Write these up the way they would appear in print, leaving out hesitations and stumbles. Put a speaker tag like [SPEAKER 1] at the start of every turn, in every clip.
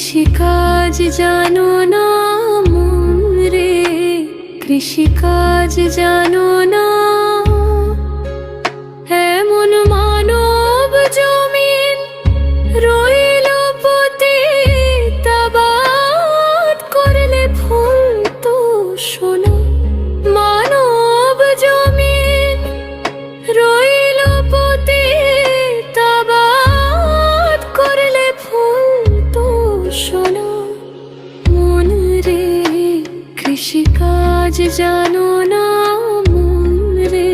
[SPEAKER 1] কৃষিকাজ জানো না মন রে, কৃষিকাজ জানো না। এমন মানব জমিন রইল পতিত, আবাদ করলে ফুল তো সোনা। মানব জমিন রইল পতিত, আবাদ করলে ফুল তো সোনা। মন রে কৃষিকাজ জানো না, মন রে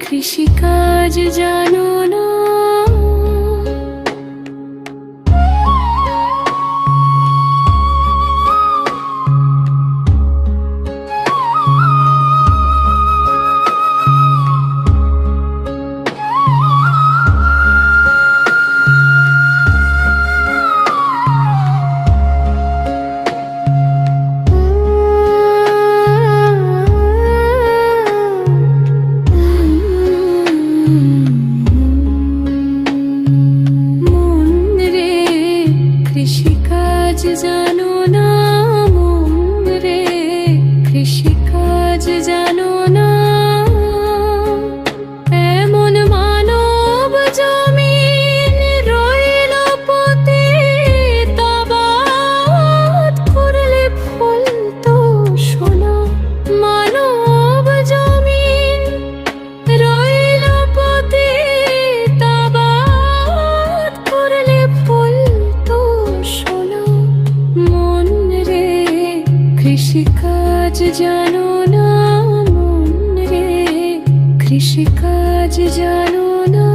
[SPEAKER 1] কৃষিকাজ জানো না। কৃষিকাজ জানো না, মন রে কৃষিকাজ জানো না। এমন মানব জমিন রইল পতিত, আবাদ করলে ফুল তো সোনা। মানব জমিন রইল পতিত, আবাদ করলে ফুল তো সোনা। মন রে কৃষিকাজ জানো না, মন রে কৃষিকাজ জানো না।